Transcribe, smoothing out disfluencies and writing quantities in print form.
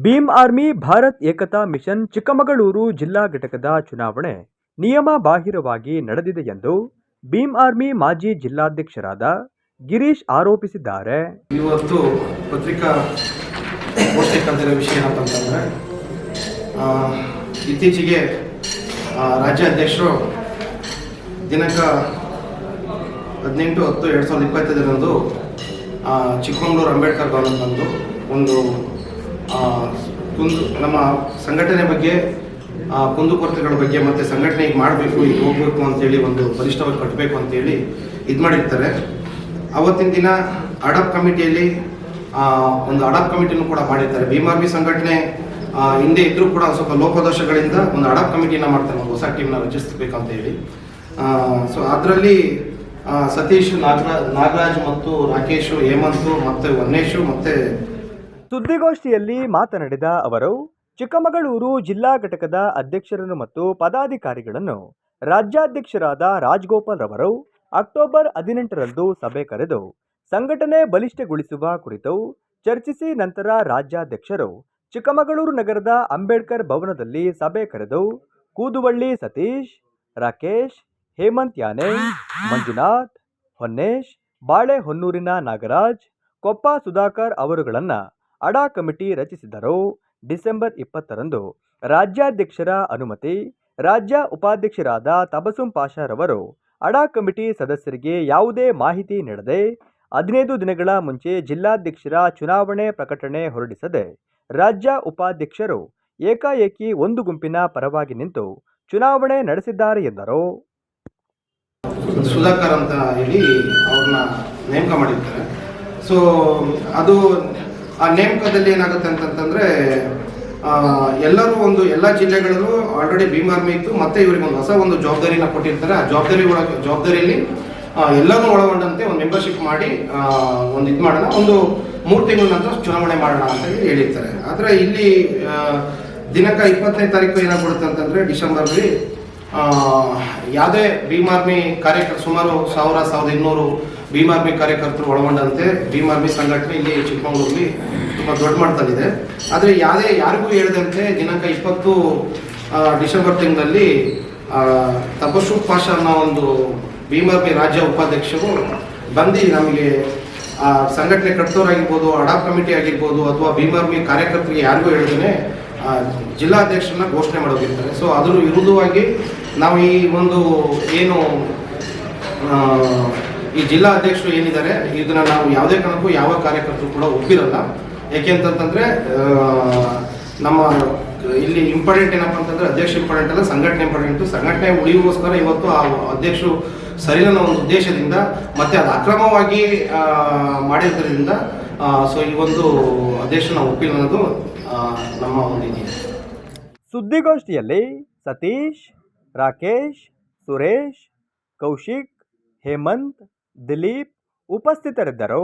Bhim army Bharat ಏಕತಾ mission Chikkamagaluru ಜಿಲ್ಲಾ ಘಟಕದ ಚುನಾವಣೆ ನಿಯಮ ಬಾಹಿರವಾಗಿ ನಡೆದಿದೆ ಎಂದು ಭೀಮ್ ಆರ್ಮಿ ಮಾಜಿ ಜಿಲ್ಲಾಧ್ಯಕ್ಷರಾದ ಗಿರೀಶ್ ಆರೋಪಿಸಿದ್ದಾರೆ. ಇವತ್ತು ಪತ್ರಿಕಾ ಗೋಷ್ಠಿ ವಿಷಯ ಏನಂತಂದ್ರೆ ಇತ್ತೀಚೆಗೆ ರಾಜ್ಯಾಧ್ಯಕ್ಷರು ದಿನಾಂಕ 18/10/2025ರಂದು ಚಿಕ್ಕಮಗಳೂರು ಅಂಬೇಡ್ಕರ್ ಭವನದಂದು ಒಂದು ನಮ್ಮ ಸಂಘಟನೆ ಬಗ್ಗೆ ಕುಂದುಕೊರತೆಗಳ ಬಗ್ಗೆ ಮತ್ತು ಸಂಘಟನೆ ಈಗ ಮಾಡಬೇಕು ಈಗ ಹೋಗಬೇಕು ಅಂತೇಳಿ ಒಂದು ಬಲಿಷ್ಠವಾಗಿ ಕಟ್ಟಬೇಕು ಅಂತೇಳಿ ಇದು ಮಾಡಿರ್ತಾರೆ. ಅವತ್ತಿನ ದಿನ ಅಡಾಪ್ ಕಮಿಟಿಯಲ್ಲಿ ಒಂದು ಅಡಾಪ್ ಕಮಿಟಿನೂ ಕೂಡ ಮಾಡಿರ್ತಾರೆ. ಭೀಮ್ ಆರ್ಮಿ ಸಂಘಟನೆ ಹಿಂದೆ ಇದ್ರೂ ಕೂಡ ಸ್ವಲ್ಪ ಲೋಪದೋಷಗಳಿಂದ ಒಂದು ಅಡಾಪ್ ಕಮಿಟಿನ ಮಾಡ್ತಾರೆ, ಒಂದು ಹೊಸ ಟೀಮ್ನ ರಚಿಸಬೇಕಂತ ಹೇಳಿ. ಸೊ ಅದರಲ್ಲಿ ಸತೀಶ್, ನಾಗರಾಜ್ ಮತ್ತು ರಾಕೇಶ್, ಹೇಮಂತ್ ಮತ್ತು ವನ್ನೇಶು ಮತ್ತು ಸುದ್ದಿಗೋಷ್ಠಿಯಲ್ಲಿ ಮಾತನಾಡಿದ ಅವರು ಚಿಕ್ಕಮಗಳೂರು ಜಿಲ್ಲಾ ಘಟಕದ ಅಧ್ಯಕ್ಷರನ್ನು ಮತ್ತು ಪದಾಧಿಕಾರಿಗಳನ್ನು ರಾಜ್ಯಾಧ್ಯಕ್ಷರಾದ ರಾಜಗೋಪಾಲ್ ರವರು ಅಕ್ಟೋಬರ್ 18ರಂದು ಸಭೆ ಕರೆದು ಸಂಘಟನೆ ಬಲಿಷ್ಠಗೊಳಿಸುವ ಕುರಿತು ಚರ್ಚಿಸಿ ನಂತರ ರಾಜ್ಯಾಧ್ಯಕ್ಷರು ಚಿಕ್ಕಮಗಳೂರು ನಗರದ ಅಂಬೇಡ್ಕರ್ ಭವನದಲ್ಲಿ ಸಭೆ ಕರೆದು ಕೂದುವಳ್ಳಿ ಸತೀಶ್, ರಾಕೇಶ್, ಹೇಮಂತ್ ಯಾನೆ, ಮಂಜುನಾಥ್, ಹೊನ್ನೇಶ್, ಬಾಳೆಹೊನ್ನೂರಿನ ನಾಗರಾಜ್, ಕೊಪ್ಪ ಸುಧಾಕರ್ ಅವರುಗಳನ್ನು ಅಡಾ ಕಮಿಟಿ ರಚಿಸಿದರು. ಡಿಸೆಂಬರ್ 20ರಂದು ರಾಜ್ಯಾಧ್ಯಕ್ಷರ ಅನುಮತಿ ರಾಜ್ಯ ಉಪಾಧ್ಯಕ್ಷರಾದ ತಬಸುಂ ಪಾಷಾರವರು ಅಡಾ ಕಮಿಟಿ ಸದಸ್ಯರಿಗೆ ಯಾವುದೇ ಮಾಹಿತಿ ನೀಡದೆ 15 ದಿನಗಳ ಮುಂಚೆ ಜಿಲ್ಲಾಧ್ಯಕ್ಷರ ಚುನಾವಣೆ ಪ್ರಕಟಣೆ ಹೊರಡಿಸದೆ ರಾಜ್ಯ ಉಪಾಧ್ಯಕ್ಷರು ಏಕಾಏಕಿ ಒಂದು ಗುಂಪಿನ ಪರವಾಗಿ ನಿಂತು ಚುನಾವಣೆ ನಡೆಸಿದ್ದಾರೆ ಎಂದರು. ಸುಧಾಕರ್ ಅಂತ ಹೇಳಿ ಅವ್ರನ್ನ ನೇಮಕ ಮಾಡಿರ್ತಾರೆ. ಸೊ ಅದು ಆ ನೇಮಕದಲ್ಲಿ ಏನಾಗುತ್ತೆ ಅಂತಂತಂದ್ರೆ ಎಲ್ಲರೂ ಎಲ್ಲ ಜಿಲ್ಲೆಗಳಲ್ಲೂ ಆಲ್ರೆಡಿ ಭೀಮ್ ಆರ್ಮಿ ಇತ್ತು, ಮತ್ತೆ ಇವರಿಗೆ ಒಂದು ಹೊಸ ಒಂದು ಜವಾಬ್ದಾರಿನ ಕೊಟ್ಟಿರ್ತಾರೆ. ಆ ಜವಾಬ್ದಾರಿಯಲ್ಲಿ ಎಲ್ಲರೂ ಒಳಗೊಂಡಂತೆ ಒಂದು ಮೆಂಬರ್ಶಿಪ್ ಮಾಡಿ ಒಂದು ಇದು ಮಾಡೋಣ, ಒಂದು 3 ತಿಂಗಳ ನಂತರ ಚುನಾವಣೆ ಮಾಡೋಣ ಅಂತ ಹೇಳಿ ಹೇಳಿರ್ತಾರೆ. ಆದರೆ ಇಲ್ಲಿ ದಿನಾಂಕ 20ನೇ ತಾರೀಕು ಏನಾಗ್ಬಿಡುತ್ತೆ ಅಂತಂದ್ರೆ ಡಿಸೆಂಬರ್ಲಿ ಯಾವುದೇ ಭೀಮ್ ಆರ್ಮಿ ಕಾರ್ಯಕರ್ತರು ಸುಮಾರು 1200 ಭೀಮ್ ಆರ್ಮಿ ಕಾರ್ಯಕರ್ತರು ಒಳಗೊಂಡಂತೆ ಭೀಮ್ ಆರ್ಮಿ ಸಂಘಟನೆ ಇಲ್ಲಿ ಚಿಕ್ಕಮಗಳೂರಲ್ಲಿ ತುಂಬ ದೊಡ್ಡ ಮಟ್ಟದಲ್ಲಿದೆ. ಆದರೆ ಯಾರಿಗೂ ಹೇಳದಂತೆ ದಿನಾಂಕ 20 ಡಿಸೆಂಬರ್ ತಿಂಗಳಲ್ಲಿ ತಬಸುಂ ಪಾಷಾ ಅನ್ನೋ ಒಂದು ಭೀಮ್ ಆರ್ಮಿ ರಾಜ್ಯ ಉಪಾಧ್ಯಕ್ಷರು ಬಂದು ನಮಗೆ ಸಂಘಟನೆ ಕಟ್ಟೋರಾಗಿರ್ಬೋದು, ಅಡಾಪ್ ಕಮಿಟಿ ಆಗಿರ್ಬೋದು, ಅಥವಾ ಭೀಮ್ ಆರ್ಮಿ ಕಾರ್ಯಕರ್ತರಿಗೆ ಯಾರಿಗೂ ಹೇಳ್ದೇನೆ ಜಿಲ್ಲಾಧ್ಯಕ್ಷರನ್ನ ಘೋಷಣೆ ಮಾಡೋದಿರ್ತಾರೆ. ಸೊ ಅದರ ವಿರುದ್ಧವಾಗಿ ನಾವು ಈ ಒಂದು ಏನು ಈ ಜಿಲ್ಲಾ ಅಧ್ಯಕ್ಷರು ಏನಿದ್ದಾರೆ ಇದನ್ನ ನಾವು ಯಾವುದೇ ಕಾರಣಕ್ಕೂ ಯಾವ ಕಾರ್ಯಕರ್ತರು ಕೂಡ ಒಪ್ಪಿರಲ್ಲ. ಯಾಕೆ ಅಂತಂತಂದ್ರೆ ನಮ್ಮ ಇಲ್ಲಿ ಇಂಪಾರ್ಟೆಂಟ್ ಏನಪ್ಪ ಅಂತಂದ್ರೆ ಅಧ್ಯಕ್ಷ ಇಂಪಾರ್ಟೆಂಟ್ ಅಲ್ಲ, ಸಂಘಟನೆ ಇಂಪಾರ್ಟೆಂಟು. ಸಂಘಟನೆ ಉಳಿಯುಗೋಸ್ಕರ ಇವತ್ತು ಆ ಅಧ್ಯಕ್ಷರು ಸರಿಯಾದ ಒಂದು ಉದ್ದೇಶದಿಂದ ಮತ್ತೆ ಅದು ಅಕ್ರಮವಾಗಿ ಮಾಡಿರೋದ್ರಿಂದ ಸೊ ಈ ಒಂದು ಅಧ್ಯಕ್ಷನ ಒಪ್ಪಿಲ್ಲ ಅನ್ನೋದು ನಮ್ಮ ಒಂದು ಇದೆ. ಸುದ್ದಿಗೋಷ್ಠಿಯಲ್ಲಿ ಸತೀಶ್, ರಾಕೇಶ್, ಸುರೇಶ್, ಕೌಶಿಕ್, ಹೇಮಂತ್, ದಿಲೀಪ್ ಉಪಸ್ಥಿತರಿದ್ದರು.